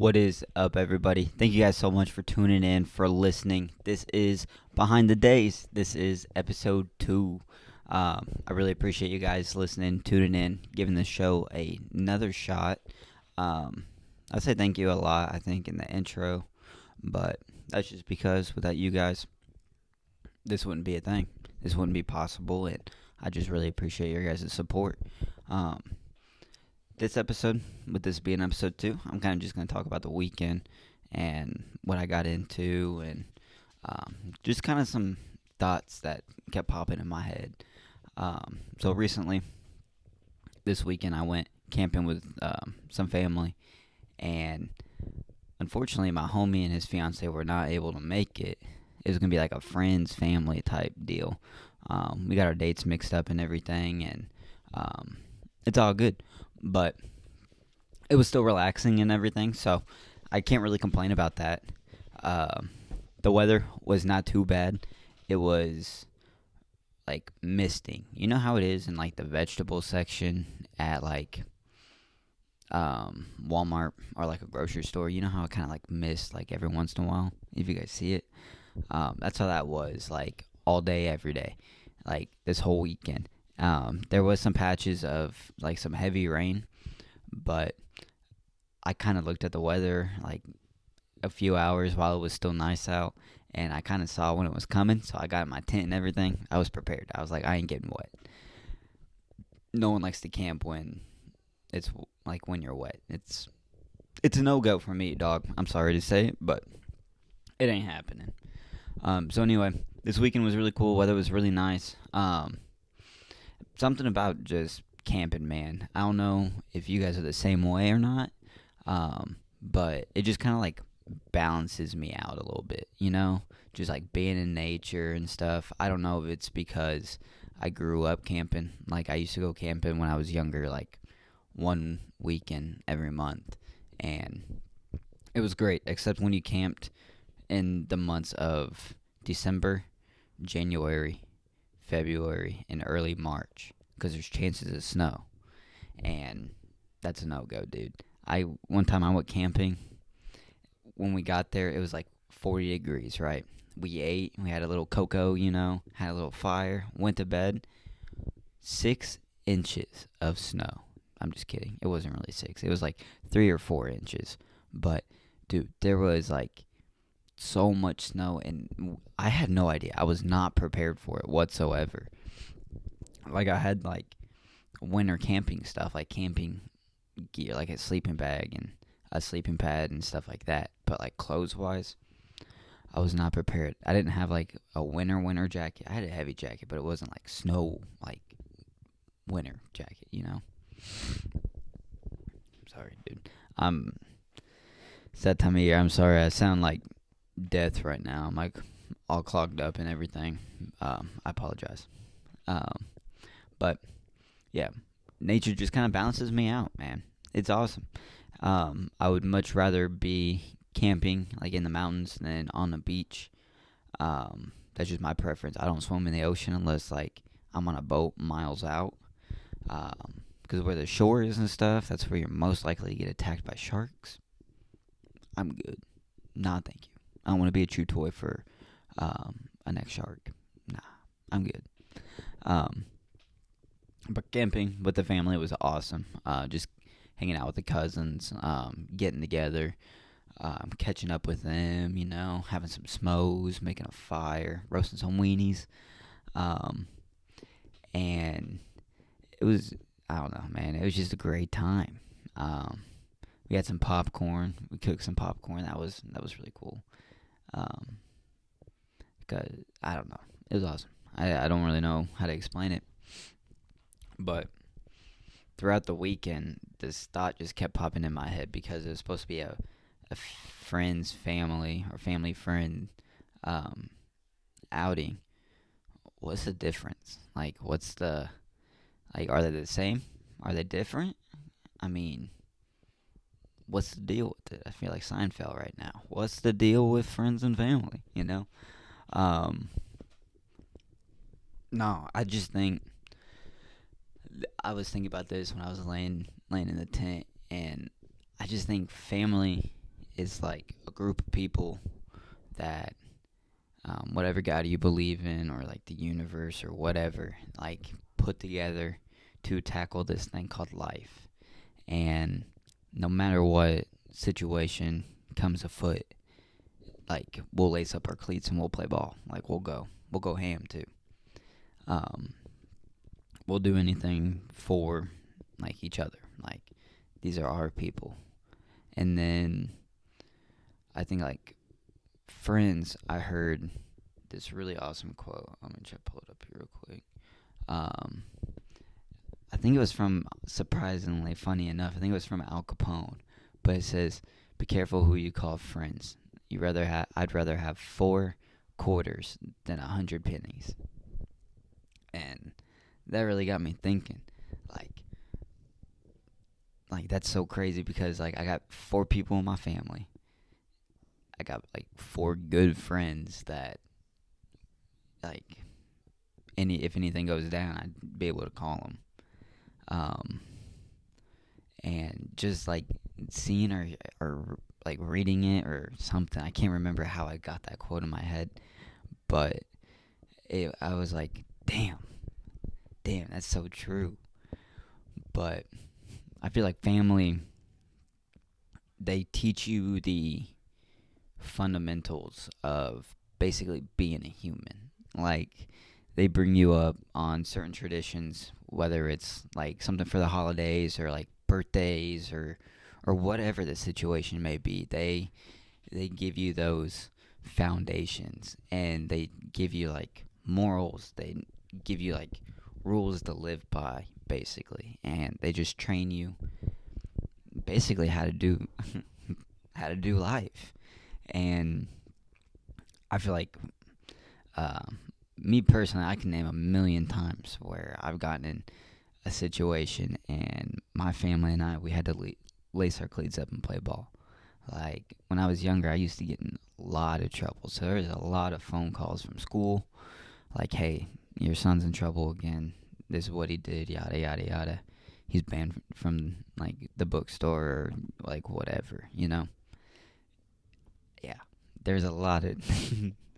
What is up, everybody? Thank you guys so much for tuning in, for listening. This is Behind the Days. This is episode 2. I really appreciate you guys listening, tuning in, giving the show another shot. I say thank you a lot, I think, in the intro, but that's just because without you guys, this wouldn't be a thing. This wouldn't be possible, and I just really appreciate your guys' support. Um, this episode, with this being episode 2, I'm kind of just going to talk about the weekend and what I got into and just kind of some thoughts that kept popping in my head. So recently, this weekend, I went camping with some family, and unfortunately, my homie and his fiancé were not able to make it. It was going to be like a friends, family type deal. We got our dates mixed up and everything, and it's all good. But it was still relaxing and everything, so I can't really complain about that. The weather was not too bad. It was like misting. You know how it is in like the vegetable section at like Walmart or like a grocery store. You know how it kind of like mists like every once in a while. If you guys see it, that's how that was like all day, every day, like this whole weekend. There was some patches of like some heavy rain, but I kind of looked at the weather like a few hours while it was still nice out, and I kind of saw when it was coming, so I got my tent and everything. I was prepared. I was like, I ain't getting wet. No one likes to camp when it's like when you're wet. It's a no-go for me, dog. I'm sorry to say it, but it ain't happening. So anyway, this weekend was really cool. Weather was really nice. Something about just camping, man. I don't know if you guys are the same way or not, but it just kind of like balances me out a little bit, you know? Just like being in nature and stuff. I don't know if it's because I grew up camping. Like I used to go camping when I was younger, like one weekend every month, and it was great, except when you camped in the months of December, January, February, and early March, because there's chances of snow, and that's a no-go, dude. One time I went camping. When we got there, it was like 40 degrees, right? We ate, we had a little cocoa, had a little fire, went to bed. 6 inches of snow. I'm just kidding. It wasn't really 6. It was like 3 or 4 inches. But, dude, there was like so much snow, and I had no idea. I was not prepared for it whatsoever. Like, I had like winter camping stuff, like camping gear, like a sleeping bag and a sleeping pad and stuff like that. But like clothes wise, I was not prepared. I didn't have like a winter jacket. I had a heavy jacket, but it wasn't like snow like winter jacket, Sorry, dude. It's that time of year. I'm sorry. I sound like death right now. I'm like all clogged up and everything. I apologize. But yeah, nature just kind of balances me out, man. It's awesome. I would much rather be camping like in the mountains than on the beach. That's just my preference. I don't swim in the ocean unless like I'm on a boat miles out. Because where the shore is and stuff, that's where you're most likely to get attacked by sharks. I'm good. Nah, thank you. I don't want to be a chew toy for a neck shark. Nah, I'm good. But camping with the family was awesome. Just hanging out with the cousins, getting together, catching up with them, having some smos, making a fire, roasting some weenies. And it was, I don't know, man, it was just a great time. We had some popcorn. We cooked some popcorn. That was really cool. Cause I don't know, it was awesome. I don't really know how to explain it, but throughout the weekend, this thought just kept popping in my head because it was supposed to be a friend's family or family friend outing. What's the difference? Like, are they the same? Are they different? I mean, what's the deal with it? I feel like Seinfeld right now. What's the deal with friends and family, No, I just think I was thinking about this when I was laying in the tent, and I just think family is like a group of people that, whatever God you believe in, or like the universe or whatever, like put together to tackle this thing called life. And no matter what situation comes afoot, like we'll lace up our cleats and we'll play ball. Like we'll go ham too. Um, we'll do anything for like each other. Like these are our people. And then I think like friends, I heard this really awesome quote. Let me try to pull it up here real quick. Um, I think it was from, surprisingly funny enough, I think it was from Al Capone, but it says, "Be careful who you call friends. I'd rather have 4 quarters than 100 pennies." And that really got me thinking, like, that's so crazy because like I got 4 people in my family. I got like 4 good friends that, like, if anything goes down, I'd be able to call them. Um, and just like seeing or like reading it or something, I can't remember how I got that quote in my head, but I was like, damn, that's so true. But I feel like family, they teach you the fundamentals of basically being a human. Like, they bring you up on certain traditions, whether it's like something for the holidays or like birthdays or whatever the situation may be. They give you those foundations, and they give you like morals. They give you like rules to live by, basically, and they just train you basically how to do how to do life. And I feel like, uh, me personally, I can name a million times where I've gotten in a situation and my family and I, we had to lace our cleats up and play ball. Like when I was younger, I used to get in a lot of trouble. So there was a lot of phone calls from school, like, "Hey, your son's in trouble again. This is what he did. Yada yada yada. He's banned from like the bookstore or like whatever." Yeah, there's a lot of.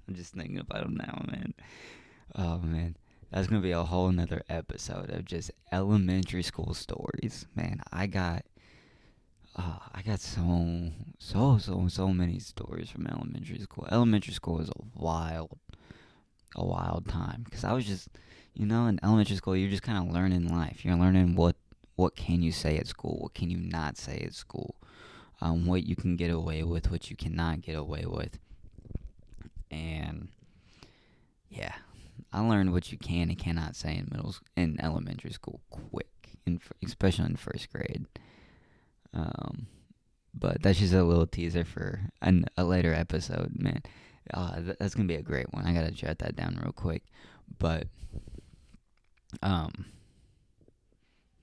I'm just thinking about them now, man. Oh man, that's gonna be a whole nother episode of just elementary school stories. Man, I got so many stories from elementary school. Elementary school is a wild time because I was just, in elementary school, you're just kind of learning life. You're learning what can you say at school, what can you not say at school, what you can get away with, what you cannot get away with, and yeah, I learned what you can and cannot say in elementary school quick, especially in first grade. Um, but that's just a little teaser for a later episode, man. That's gonna be a great one. I gotta jot that down real quick. But um,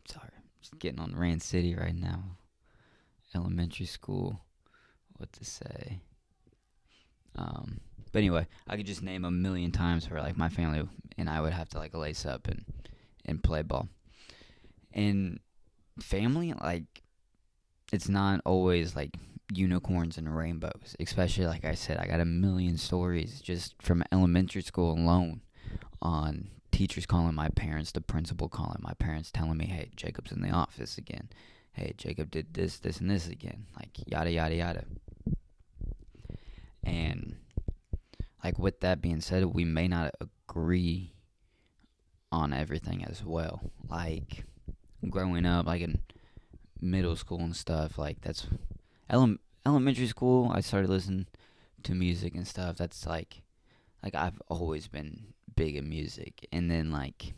sorry, just getting on Rand City right now. Elementary school, what to say? Um, but anyway, I could just name a million times where like my family and I would have to like lace up and play ball. And family, like, it's not always like unicorns and rainbows. Especially like I said, I got a million stories just from elementary school alone on teachers calling my parents, the principal calling my parents, telling me, "Hey, Jacob's in the office again. Hey, Jacob did this, this, and this again." Like yada yada yada. And like with that being said, we may not agree on everything as well. Like growing up, like in middle school and stuff, like that's elementary school. I started listening to music and stuff. That's like I've always been big in music, and then like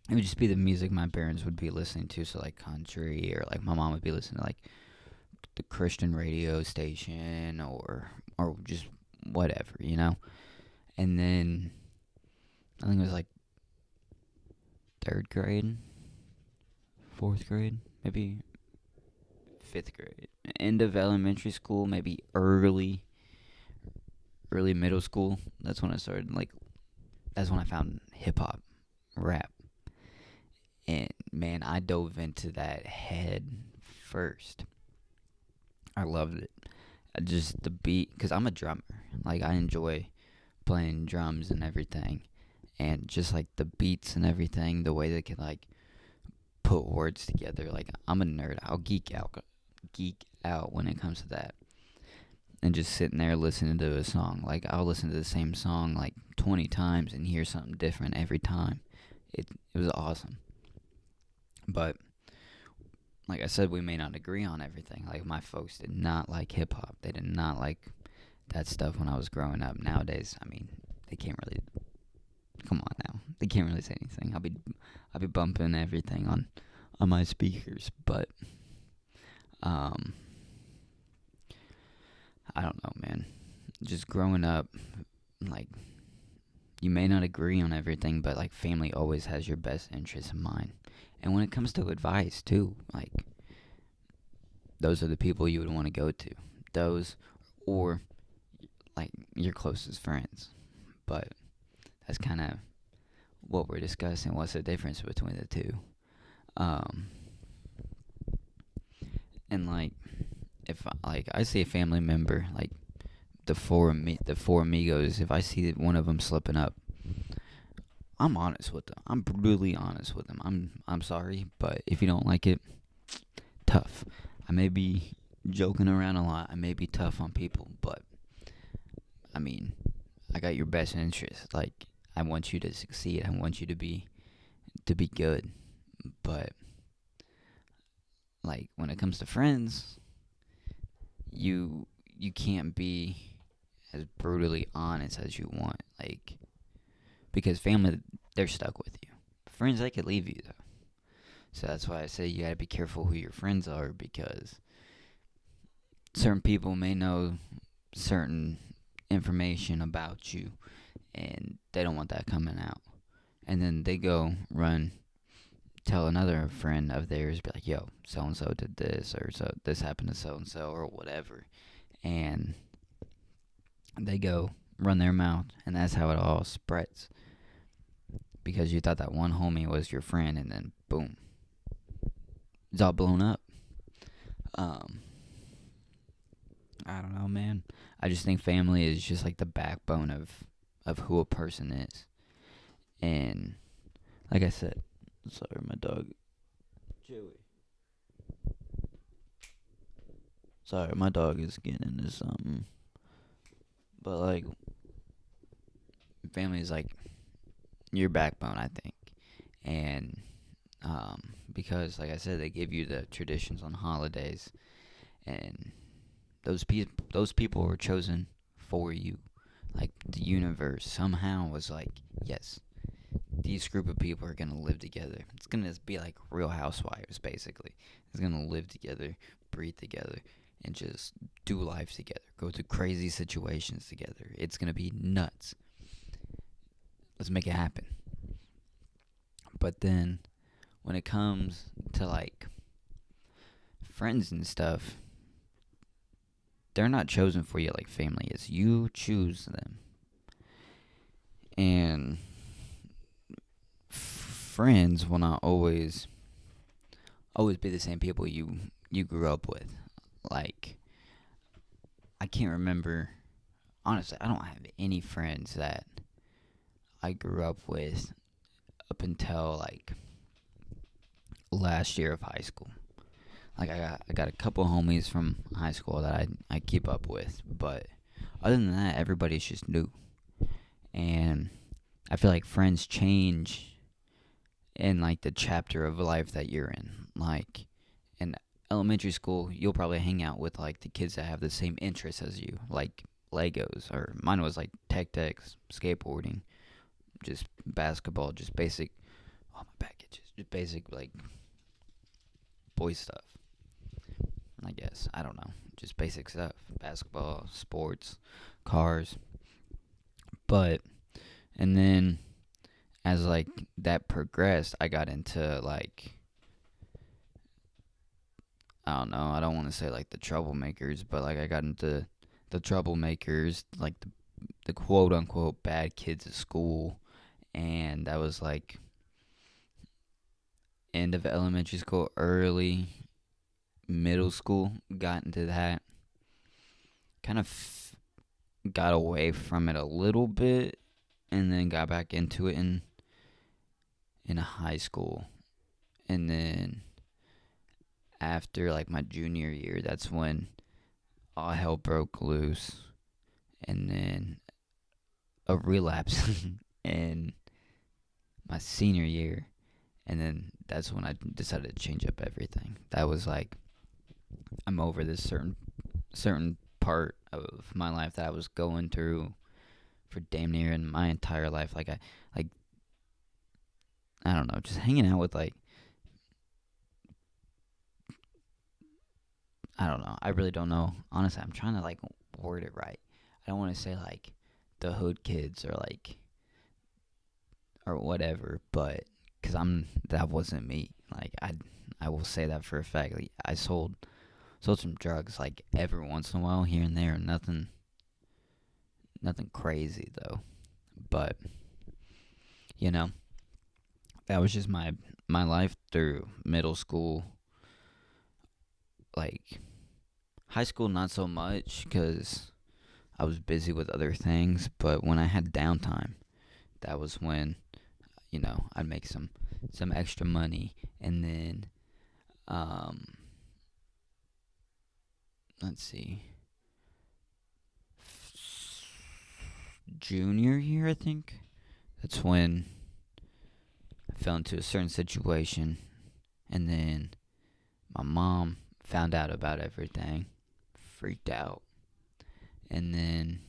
it would just be the music my parents would be listening to, so like country, or like my mom would be listening to like the Christian radio station, or just whatever. And then I think it was like 3rd grade, 4th grade, maybe 5th grade, end of elementary school, maybe early middle school. That's when I started that's when I found hip hop, rap, and man, I dove into that head first. I loved it. just the beat, because I'm a drummer. Like, I enjoy playing drums and everything, and just like the beats and everything, the way they can like put words together. Like, I'm a nerd. I'll geek out when it comes to that. And just sitting there listening to a song. Like, I'll listen to the same song like 20 times and hear something different every time. It was awesome. But like I said, we may not agree on everything. Like, my folks did not like hip hop. They did not like that stuff when I was growing up. Nowadays, I mean, they can't really. Come on now, they can't really say anything. I'll be bumping everything on my speakers, but um, I don't know, man. Just growing up, like, you may not agree on everything, but like, family always has your best interest in mind. And when it comes to advice too, like, those are the people you would want to go to. Those, or like your closest friends. But that's kind of what we're discussing. What's the difference between the two? Um, and like, if I see a family member, like the four amigos, if I see one of them slipping up, I'm honest with them. I'm brutally honest with them. I'm sorry, but if you don't like it, tough. I may be joking around a lot. I may be tough on people, but I mean, I got your best interest. Like, I want you to succeed. I want you to be good. But like, when it comes to friends, you can't be as brutally honest as you want. Like, because family, they're stuck with you. Friends, they could leave you though. So that's why I say you gotta be careful who your friends are, because certain people may know certain information about you, and they don't want that coming out. And then they go run, tell another friend of theirs, be like, yo, so and so did this, or so this happened to so and so, or whatever. And they go run their mouth, and that's how it all spreads. Because you thought that one homie was your friend, and then boom, it's all blown up. Um, I don't know, man. I just think family is just like the backbone of who a person is. And like I said, sorry, my dog, Joey. Sorry, my dog is getting into something. But like, family is like your backbone, I think. And because, like I said, they give you the traditions on holidays, and those people were chosen for you. Like, the universe somehow was like, yes, these group of people are gonna live together. It's gonna be like Real Housewives, basically. It's gonna live together, breathe together, and just do life together. Go through crazy situations together. It's gonna be nuts. Let's make it happen. But then, when it comes to like friends and stuff, they're not chosen for you like family is. You choose them. And friends will not always be the same people you grew up with. Like, I can't remember, honestly, I don't have any friends that I grew up with up until like last year of high school. Like, I got a couple homies from high school that I keep up with, but other than that, everybody's just new. And I feel like friends change in like the chapter of life that you're in. Like, in elementary school, you'll probably hang out with like the kids that have the same interests as you, like Legos, or mine was like tech decks, skateboarding, just basketball, just basic. Oh, my packages, just basic like boy stuff. I guess, I don't know, just basic stuff, basketball, sports, cars. But and then as like that progressed, I got into like, I don't know, I don't want to say like the troublemakers, but like I got into the troublemakers, like the quote unquote bad kids at school. And that was like end of elementary school, early middle school, got into that. kind of got away from it a little bit, and then got back into it in high school, and then after like my junior year, that's when all hell broke loose, and then a relapse in my senior year, and then that's when I decided to change up everything. That was like, I'm over this certain part of my life that I was going through for damn near in my entire life. Like I don't know, just hanging out with like, I don't know. I really don't know. Honestly, I'm trying to like word it right. I don't want to say like the hood kids or whatever, but because that wasn't me. Like I will say that for a fact. Like, I sold some drugs like every once in a while here and there. Nothing crazy though. But you know, that was just my life through middle school. Like high school, not so much because I was busy with other things. But when I had downtime, that was when I'd make some extra money, and then um, let's see, junior year I think. That's when I fell into a certain situation, and then my mom found out about everything, freaked out, and then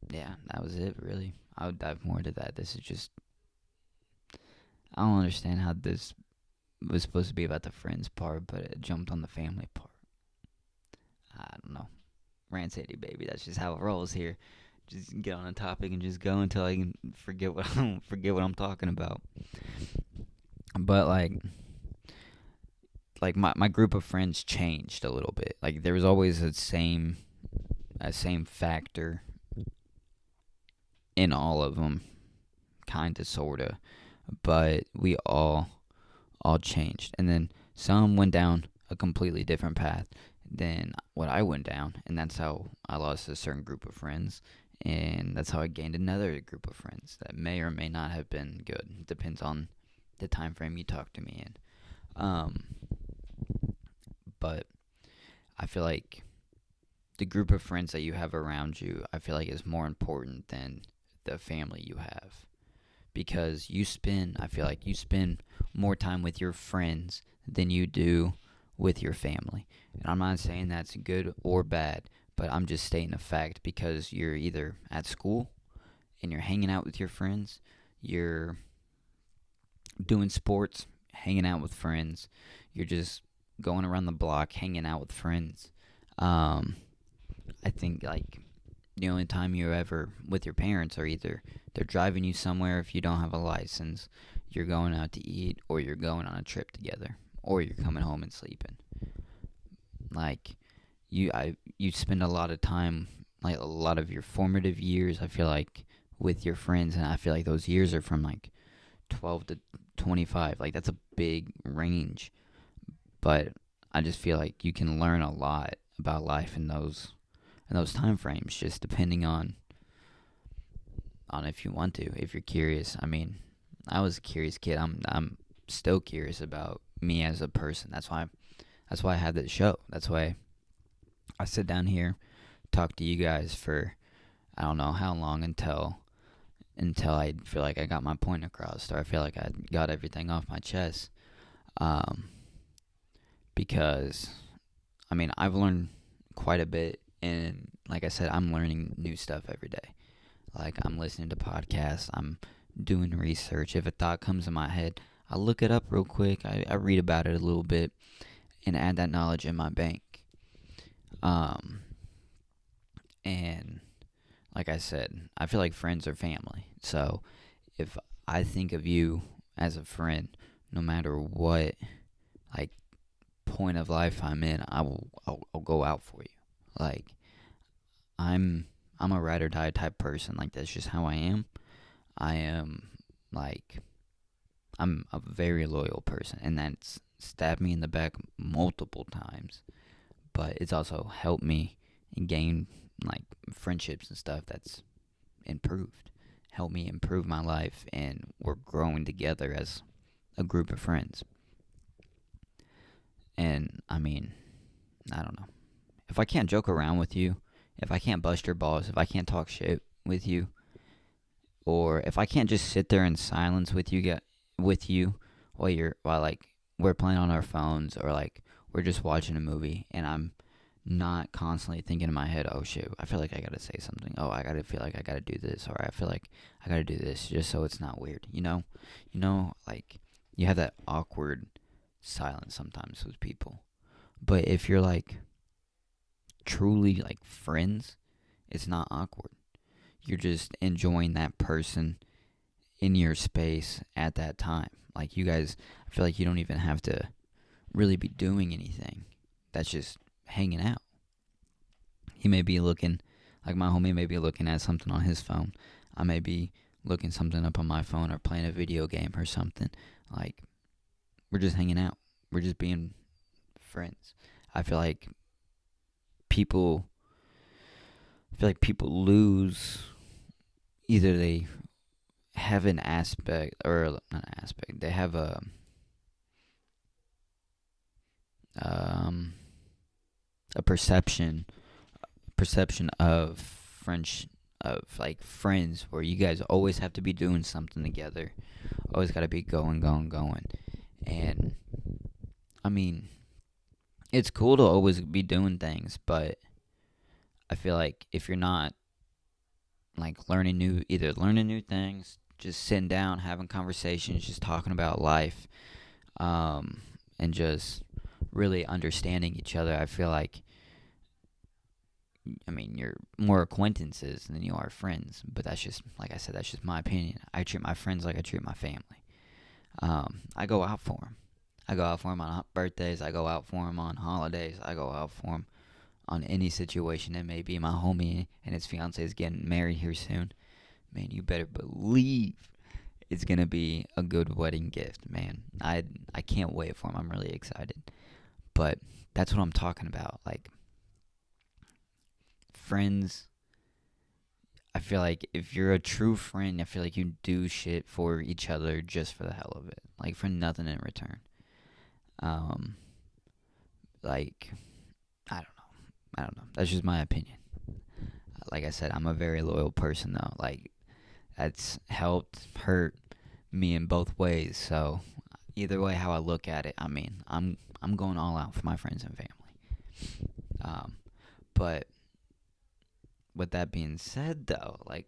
yeah, that was it really. I would dive more into that. This is just, I don't understand how this was supposed to be about the friends part, but it jumped on the family part. I don't know. Rant City, baby. That's just how it rolls here. Just get on a topic and just go until I can forget what I'm talking about. But like my group of friends changed a little bit. Like there was always a same factor in all of them, kind of, sorta, but we all changed, and then some went down a completely different path than what I went down, and that's how I lost a certain group of friends, and that's how I gained another group of friends that may or may not have been good. It depends on the time frame you talk to me in. Um, but I feel like the group of friends that you have around you, I feel like is more important than the family you have. Because I feel like you spend more time with your friends than you do with your family. And I'm not saying that's good or bad, but I'm just stating a fact because you're either at school and you're hanging out with your friends, you're doing sports, hanging out with friends, you're just going around the block, hanging out with friends. I think like the only time you're ever with your parents are either they're driving you somewhere if you don't have a license, you're going out to eat, or you're going on a trip together, or you're coming home and sleeping. Like you spend a lot of time, like a lot of your formative years, I feel like, with your friends, and I feel like those years are from like 12 to 25. Like that's a big range, but I just feel like you can learn a lot about life in those time frames, just depending on if you want to, if you're curious. I mean, I was a curious kid. I'm still curious about me as a person. That's why I had this show. That's why I sit down here, talk to you guys for I don't know how long until I feel like I got my point across, or I feel like I got everything off my chest. Um, because I mean, I've learned quite a bit, and like I said, I'm learning new stuff every day. Like I'm listening to podcasts, I'm doing research. If a thought comes in my head, I look it up real quick. I read about it a little bit and add that knowledge in my bank. Um, and like I said, I feel like friends are family. So if I think of you as a friend, no matter what like point of life I'm in, I'll go out for you. Like I'm I'm a ride or die type person. Like that's just how I am. I am like I'm a very loyal person, and that's stabbed me in the back multiple times. but it's also helped me gain like friendships and stuff that's improved, helped me improve my life, and we're growing together as a group of friends. And I mean, I don't know. If I can't joke around with you, if I can't bust your balls, if I can't talk shit with you, or if I can't just sit there in silence with you while like we're playing on our phones or like we're just watching a movie and I'm not constantly thinking in my head, oh shit, I feel like I gotta say something. Oh, I gotta feel like I gotta do this, or I feel like I gotta do this just so it's not weird. Like you have that awkward silence sometimes with people. But if you're like truly like friends, it's not awkward. You're just enjoying that person in your space at that time. Like you guys, I feel like you don't even have to really be doing anything. That's just hanging out. He may be looking, like my homie may be looking at something on his phone. I may be looking something up on my phone or playing a video game or something. Like we're just hanging out. We're just being friends. I feel like people lose, either they have an aspect, or not an aspect, they have um a perception of French, of like friends, where you guys always have to be doing something together, always got to be going. And I mean, it's cool to always be doing things, but I feel like if you're not like either learning new things, just sitting down, having conversations, just talking about life, um, and just really understanding each other, I feel like, I mean, you're more acquaintances than you are friends. But that's just, like I said, that's just my opinion. I treat my friends like I treat my family. I go out for them. I go out for them on birthdays. I go out for them on holidays. I go out for them on any situation it may be. My homie and his fiancé is getting married here soon. Man, you better believe it's gonna be a good wedding gift, man. I can't wait for him. I'm really excited. But that's what I'm talking about. Like friends, I feel like if you're a true friend, I feel like you do shit for each other just for the hell of it, like for nothing in return. Um, like I don't know. That's just my opinion. Like I said, I'm a very loyal person though. Like that's helped hurt me in both ways. So either way, how I look at it, I mean, I'm going all out for my friends and family. But with that being said, though, like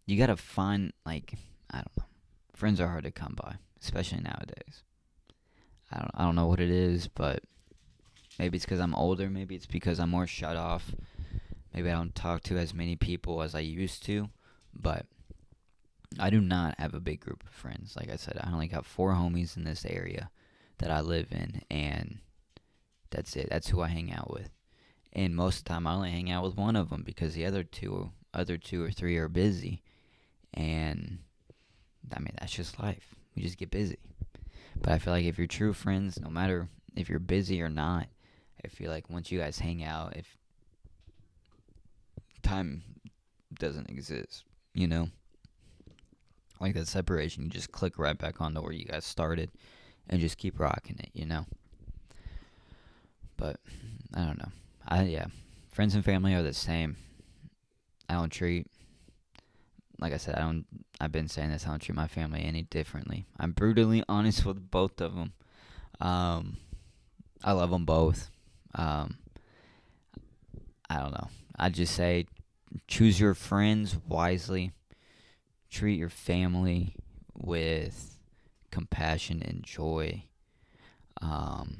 you gotta find, like, I don't know, friends are hard to come by, especially nowadays. I don't know what it is, but maybe it's because I'm older. Maybe it's because I'm more shut off. Maybe I don't talk to as many people as I used to. But I do not have a big group of friends. Like I said, I only got 4 homies in this area that I live in, and that's it. That's who I hang out with. And most of the time, I only hang out with one of them because the other two or three are busy. And I mean, that's just life. We just get busy. But I feel like if you're true friends, no matter if you're busy or not, I feel like once you guys hang out, if time doesn't exist, you know? Like that separation, you just click right back onto where you guys started and just keep rocking it, you know? But I don't know. Yeah. Friends and family are the same. I don't treat, like I said, I've been saying this, I don't treat my family any differently. I'm brutally honest with both of them. Um, I love them both. Um, I don't know. I just say choose your friends wisely. Treat your family with compassion and joy. Um,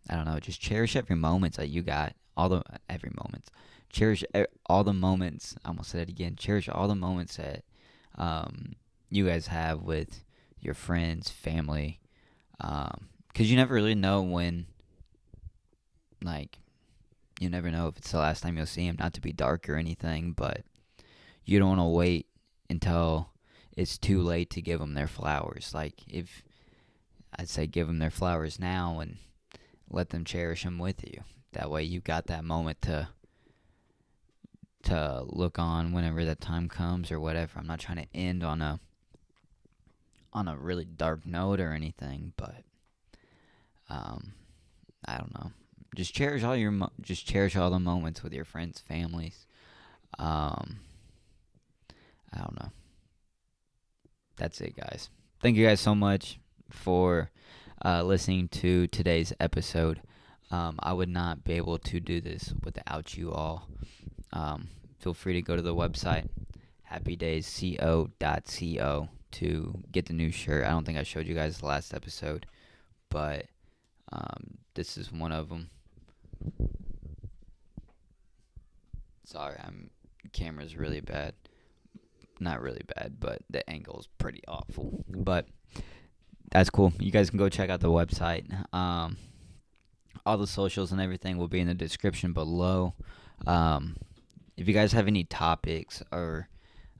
I don't know. Just cherish every moments that you got. Every moments. Cherish all the moments. I almost said it again. Cherish all the moments that you guys have with your friends, family. Because you never really know when, like, you never know if it's the last time you'll see them. Not to be dark or anything, but you don't want to wait until it's too late to give them their flowers. Like, if I'd say give them their flowers now and let them cherish them with you. That way you got that moment to look on whenever that time comes or whatever. I'm not trying to end on a really dark note or anything, but I don't know. Just cherish just cherish all the moments with your friends, families. Um, I don't know. That's it, guys. Thank you guys so much for listening to today's episode. I would not be able to do this without you all. Feel free to go to the website, happydaysco.co, to get the new shirt. I don't think I showed you guys the last episode, but this is one of them. Sorry, camera's really bad. Not really bad, but the angle's pretty awful. But that's cool. You guys can go check out the website. All the socials and everything will be in the description below. If you guys have any topics or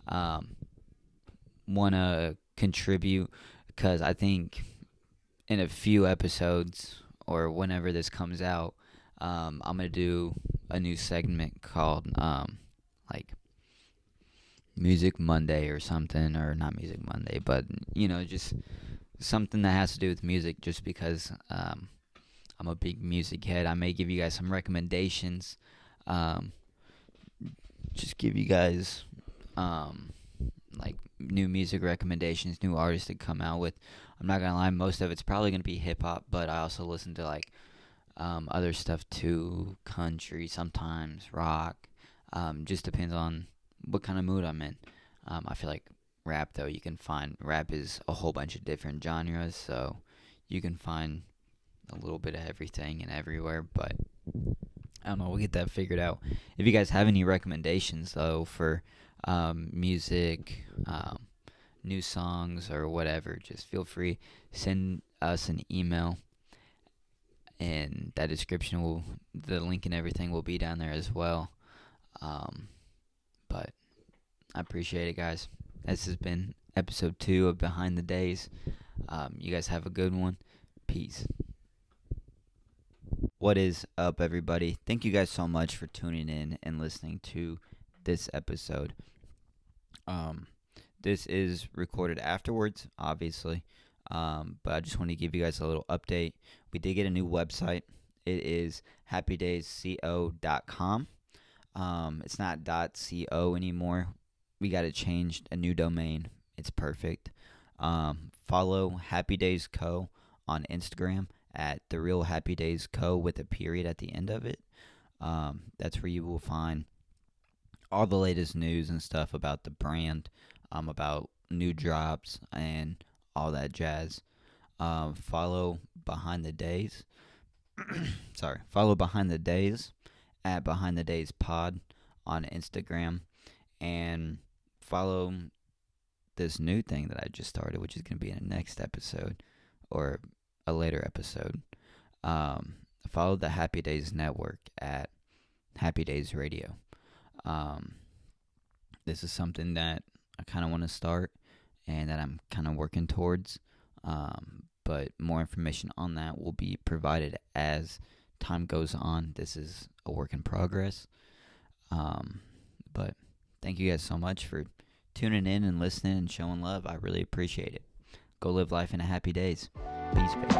want to contribute, because I think in a few episodes or whenever this comes out, I'm going to do a new segment called like Music Monday or something, or not Music Monday, but just something that has to do with music, just because I'm a big music head. I may give you guys some recommendations, just give you guys like new music recommendations, new artists to come out with. I'm not gonna lie, most of it's probably gonna be hip hop, but I also listen to like other stuff too, country sometimes, rock. Just depends on what kind of mood I'm in. I feel like rap, though, rap is a whole bunch of different genres, so you can find a little bit of everything and everywhere, but I don't know, we'll get that figured out. If you guys have any recommendations, though, for music, new songs, or whatever, just feel free, send us an email, and the link and everything will be down there as well. But I appreciate it, guys. This has been episode 2 of Behind the Days. You guys have a good one. Peace. What is up, everybody? Thank you guys so much for tuning in and listening to this episode. This is recorded afterwards, obviously, but I just want to give you guys a little update. We did get a new website. It is happydaysco.com. It's not .co anymore. We got it changed, a new domain. It's perfect. Follow Happy Days Co. on Instagram at The Real Happy Days Co. with a period at the end of it. That's where you will find all the latest news and stuff about the brand, about new drops and all that jazz. Follow Behind the Days. Follow Behind the Days at Behind the Days Pod on Instagram, and follow this new thing that I just started, which is going to be in the next episode or a later episode. Follow the Happy Days Network at Happy Days Radio. This is something that I kind of want to start and that I'm kind of working towards. But more information on that will be provided as time goes on. This is a work in progress. But thank you guys so much for tuning in and listening and showing love. I really appreciate it. Go live life in a happy days. Peace, baby.